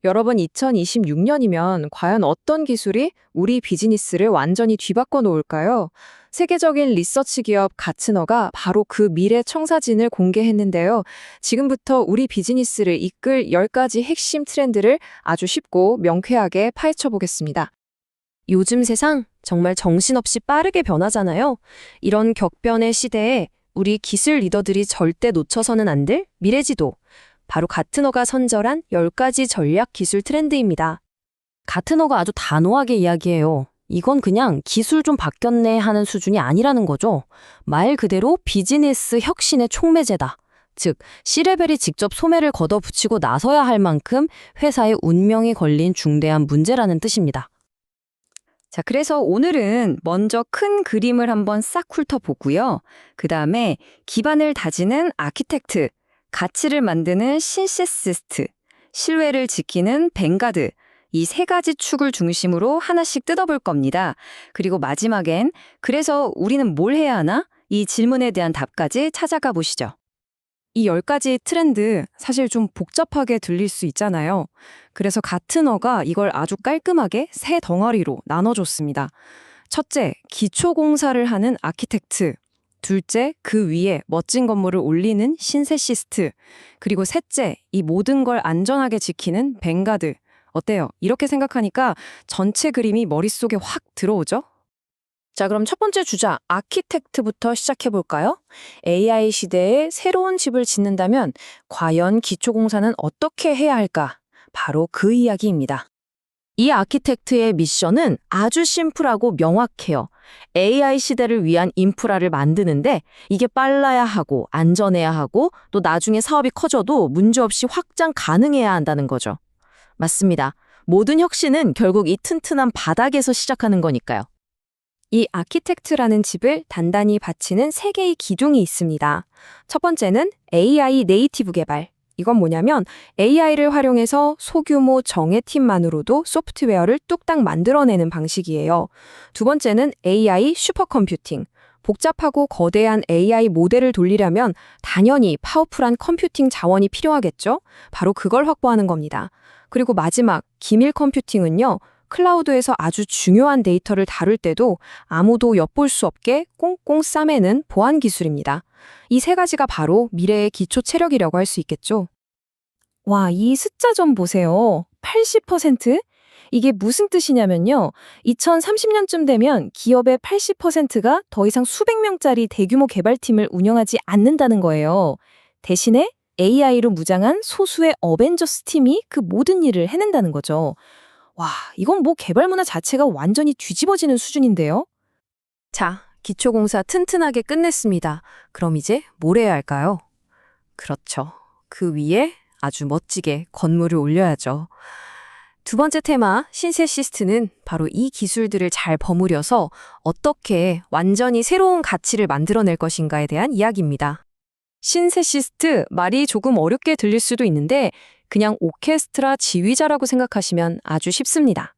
여러분, 2026년이면 과연 어떤 기술이 우리 비즈니스를 완전히 뒤바꿔 놓을까요? 세계적인 리서치 기업 가트너가 바로 그 미래 청사진을 공개했는데요. 지금부터 우리 비즈니스를 이끌 10가지 핵심 트렌드를 아주 쉽고 명쾌하게 파헤쳐 보겠습니다. 요즘 세상 정말 정신없이 빠르게 변하잖아요. 이런 격변의 시대에 우리 기술 리더들이 절대 놓쳐서는 안 될 미래지도. 바로 가트너가 선절한 10가지 전략 기술 트렌드입니다. 가트너가 아주 단호하게 이야기해요. 이건 그냥 기술 좀 바뀌었네 하는 수준이 아니라는 거죠. 말 그대로 비즈니스 혁신의 촉매제다. 즉, C레벨이 직접 소매를 걷어붙이고 나서야 할 만큼 회사의 운명이 걸린 중대한 문제라는 뜻입니다. 자, 그래서 오늘은 먼저 큰 그림을 한번 싹 훑어보고요. 그 다음에 기반을 다지는 아키텍트, 가치를 만드는 신세시스트, 신뢰를 지키는 뱅가드, 이 세 가지 축을 중심으로 하나씩 뜯어볼 겁니다. 그리고 마지막엔 그래서 우리는 뭘 해야 하나? 이 질문에 대한 답까지 찾아가 보시죠. 이 10가지 트렌드 사실 좀 복잡하게 들릴 수 있잖아요. 그래서 가트너가 이걸 아주 깔끔하게 세 덩어리로 나눠줬습니다. 첫째, 기초공사를 하는 아키텍트. 둘째, 그 위에 멋진 건물을 올리는 신세시스트. 그리고 셋째, 이 모든 걸 안전하게 지키는 뱅가드. 어때요? 이렇게 생각하니까 전체 그림이 머릿속에 확 들어오죠? 자, 그럼 첫 번째 주자, 아키텍트부터 시작해볼까요? AI 시대에 새로운 집을 짓는다면 과연 기초공사는 어떻게 해야 할까? 바로 그 이야기입니다. 이 아키텍트의 미션은 아주 심플하고 명확해요. AI 시대를 위한 인프라를 만드는데 이게 빨라야 하고 안전해야 하고 또 나중에 사업이 커져도 문제없이 확장 가능해야 한다는 거죠. 맞습니다. 모든 혁신은 결국 이 튼튼한 바닥에서 시작하는 거니까요. 이 아키텍트라는 집을 단단히 받치는 세 개의 기둥이 있습니다. 첫 번째는 AI 네이티브 개발. 이건 뭐냐면 AI를 활용해서 소규모 정예팀만으로도 소프트웨어를 뚝딱 만들어내는 방식이에요. 두 번째는 AI 슈퍼컴퓨팅. 복잡하고 거대한 AI 모델을 돌리려면 당연히 파워풀한 컴퓨팅 자원이 필요하겠죠? 바로 그걸 확보하는 겁니다. 그리고 마지막, 기밀 컴퓨팅은요. 클라우드에서 아주 중요한 데이터를 다룰 때도 아무도 엿볼 수 없게 꽁꽁 싸매는 보안 기술입니다. 이 세 가지가 바로 미래의 기초 체력이라고 할 수 있겠죠. 와, 이 숫자 좀 보세요. 80%? 이게 무슨 뜻이냐면요. 2030년쯤 되면 기업의 80%가 더 이상 수백 명짜리 대규모 개발팀을 운영하지 않는다는 거예요. 대신에 AI로 무장한 소수의 어벤져스 팀이 그 모든 일을 해낸다는 거죠. 와, 이건 뭐 개발 문화 자체가 완전히 뒤집어지는 수준인데요? 자, 기초공사 튼튼하게 끝냈습니다. 그럼 이제 뭘 해야 할까요? 그렇죠. 그 위에 아주 멋지게 건물을 올려야죠. 두 번째 테마, 신세시스트는 바로 이 기술들을 잘 버무려서 어떻게 완전히 새로운 가치를 만들어낼 것인가에 대한 이야기입니다. 신세시스트, 말이 조금 어렵게 들릴 수도 있는데 그냥 오케스트라 지휘자라고 생각하시면 아주 쉽습니다.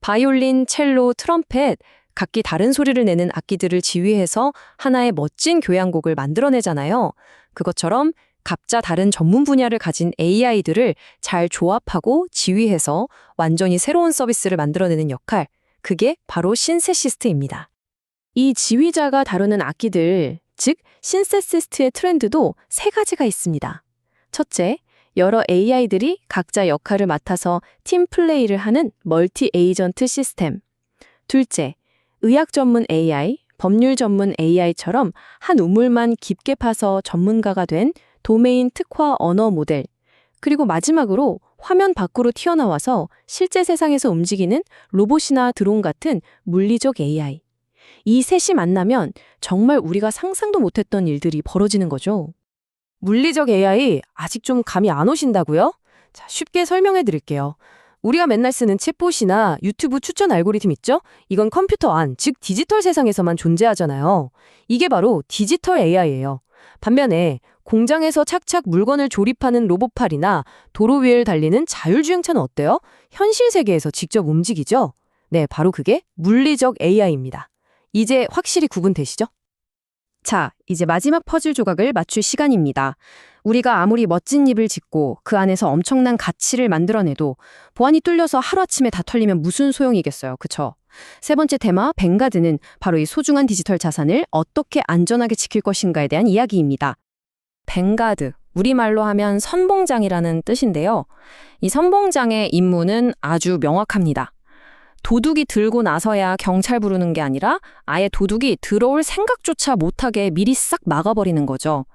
바이올린, 첼로, 트럼펫, 각기 다른 소리를 내는 악기들을 지휘해서 하나의 멋진 교향곡을 만들어내잖아요. 그것처럼 각자 다른 전문 분야를 가진 AI들을 잘 조합하고 지휘해서 완전히 새로운 서비스를 만들어내는 역할, 그게 바로 신세시스트입니다. 이 지휘자가 다루는 악기들, 즉 신세시스트의 트렌드도 세 가지가 있습니다. 첫째, 여러 AI들이 각자 역할을 맡아서 팀 플레이를 하는 멀티 에이전트 시스템. 둘째, 의학 전문 AI, 법률 전문 AI처럼 한 우물만 깊게 파서 전문가가 된 도메인 특화 언어 모델. 그리고 마지막으로 화면 밖으로 튀어나와서 실제 세상에서 움직이는 로봇이나 드론 같은 물리적 AI. 이 셋이 만나면 정말 우리가 상상도 못했던 일들이 벌어지는 거죠. 물리적 AI 아직 좀 감이 안 오신다고요? 자, 쉽게 설명해 드릴게요. 우리가 맨날 쓰는 챗봇이나 유튜브 추천 알고리즘 있죠? 이건 컴퓨터 안, 즉 디지털 세상에서만 존재하잖아요. 이게 바로 디지털 AI예요. 반면에 공장에서 착착 물건을 조립하는 로봇팔이나 도로 위를 달리는 자율주행차는 어때요? 현실 세계에서 직접 움직이죠? 네, 바로 그게 물리적 AI입니다. 이제 확실히 구분되시죠? 자, 이제 마지막 퍼즐 조각을 맞출 시간입니다. 우리가 아무리 멋진 입을 짓고 그 안에서 엄청난 가치를 만들어내도 보안이 뚫려서 하루아침에 다 털리면 무슨 소용이겠어요. 그쵸? 세 번째 테마, 뱅가드는 바로 이 소중한 디지털 자산을 어떻게 안전하게 지킬 것인가에 대한 이야기입니다. 뱅가드, 우리말로 하면 선봉장이라는 뜻인데요. 이 선봉장의 임무는 아주 명확합니다. 도둑이 들고 나서야 경찰 부르는 게 아니라 아예 도둑이 들어올 생각조차 못하게 미리 싹 막아버리는 거죠.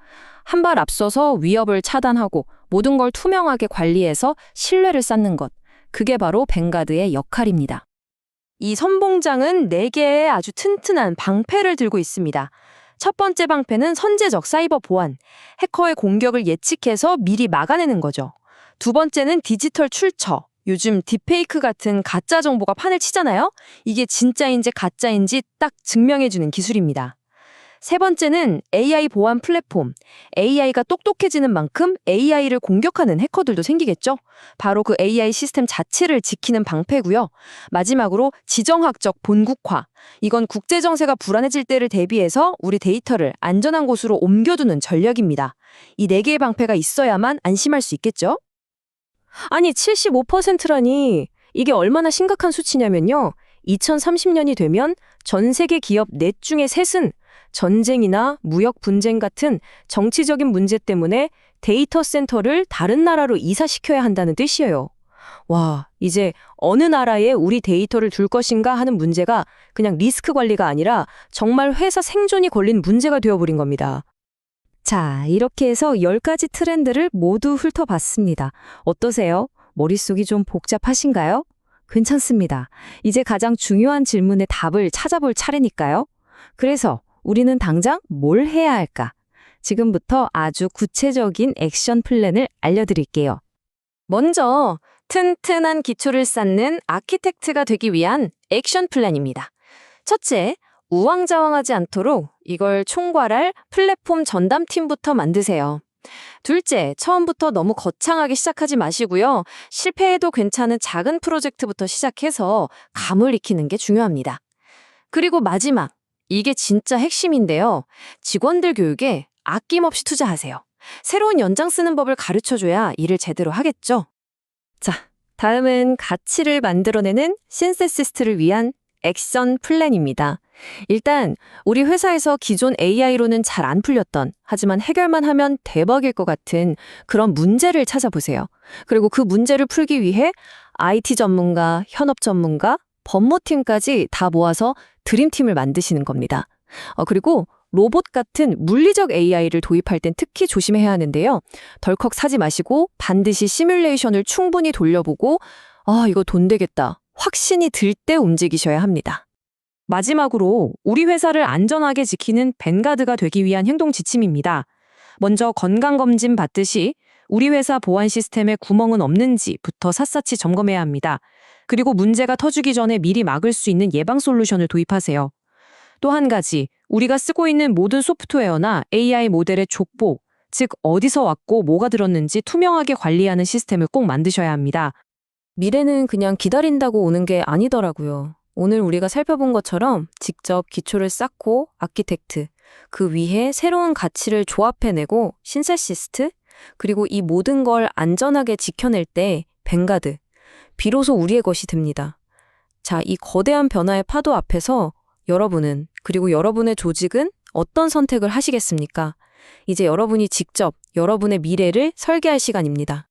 한 발 앞서서 위협을 차단하고 모든 걸 투명하게 관리해서 신뢰를 쌓는 것. 그게 바로 뱅가드의 역할입니다. 이 선봉장은 4개의 아주 튼튼한 방패를 들고 있습니다. 첫 번째 방패는 선제적 사이버 보안, 해커의 공격을 예측해서 미리 막아내는 거죠. 두 번째는 디지털 출처, 요즘 딥페이크 같은 가짜 정보가 판을 치잖아요? 이게 진짜인지 가짜인지 딱 증명해주는 기술입니다. 세 번째는 AI 보안 플랫폼. AI가 똑똑해지는 만큼 AI를 공격하는 해커들도 생기겠죠? 바로 그 AI 시스템 자체를 지키는 방패고요. 마지막으로 지정학적 본국화. 이건 국제정세가 불안해질 때를 대비해서 우리 데이터를 안전한 곳으로 옮겨두는 전략입니다. 이 4개의 방패가 있어야만 안심할 수 있겠죠? 아니, 75%라니 이게 얼마나 심각한 수치냐면요. 2030년이 되면 전 세계 기업 넷 중에 셋은 전쟁이나 무역 분쟁 같은 정치적인 문제 때문에 데이터 센터를 다른 나라로 이사시켜야 한다는 뜻이에요. 와, 이제 어느 나라에 우리 데이터를 둘 것인가 하는 문제가 그냥 리스크 관리가 아니라 정말 회사 생존이 걸린 문제가 되어버린 겁니다. 자, 이렇게 해서 10가지 트렌드를 모두 훑어봤습니다. 어떠세요? 머릿속이 좀 복잡하신가요? 괜찮습니다. 이제 가장 중요한 질문의 답을 찾아볼 차례니까요. 그래서 우리는 당장 뭘 해야 할까? 지금부터 아주 구체적인 액션 플랜을 알려드릴게요. 먼저 튼튼한 기초를 쌓는 아키텍트가 되기 위한 액션 플랜입니다. 첫째, 우왕좌왕하지 않도록 이걸 총괄할 플랫폼 전담팀부터 만드세요. 둘째, 처음부터 너무 거창하게 시작하지 마시고요. 실패해도 괜찮은 작은 프로젝트부터 시작해서 감을 익히는 게 중요합니다. 그리고 마지막, 이게 진짜 핵심인데요. 직원들 교육에 아낌없이 투자하세요. 새로운 연장 쓰는 법을 가르쳐줘야 일을 제대로 하겠죠. 자, 다음은 가치를 만들어내는 신세시스트를 위한 액션 플랜입니다. 일단 우리 회사에서 기존 AI로는 잘 안 풀렸던, 하지만 해결만 하면 대박일 것 같은 그런 문제를 찾아보세요. 그리고 그 문제를 풀기 위해 IT 전문가, 현업 전문가, 법무팀까지 다 모아서 드림팀을 만드시는 겁니다. 그리고 로봇 같은 물리적 AI를 도입할 땐 특히 조심해야 하는데요. 덜컥 사지 마시고 반드시 시뮬레이션을 충분히 돌려보고 이거 돈 되겠다. 확신이 들 때 움직이셔야 합니다. 마지막으로 우리 회사를 안전하게 지키는 벤가드가 되기 위한 행동 지침입니다. 먼저 건강검진 받듯이 우리 회사 보안 시스템에 구멍은 없는지부터 샅샅이 점검해야 합니다. 그리고 문제가 터지기 전에 미리 막을 수 있는 예방 솔루션을 도입하세요. 또 한 가지, 우리가 쓰고 있는 모든 소프트웨어나 AI 모델의 족보, 즉 어디서 왔고 뭐가 들었는지 투명하게 관리하는 시스템을 꼭 만드셔야 합니다. 미래는 그냥 기다린다고 오는 게 아니더라고요. 오늘 우리가 살펴본 것처럼 직접 기초를 쌓고 아키텍트, 그 위에 새로운 가치를 조합해내고 신세시스트, 그리고 이 모든 걸 안전하게 지켜낼 때 뱅가드, 비로소 우리의 것이 됩니다. 자, 이 거대한 변화의 파도 앞에서 여러분은, 그리고 여러분의 조직은 어떤 선택을 하시겠습니까? 이제 여러분이 직접 여러분의 미래를 설계할 시간입니다.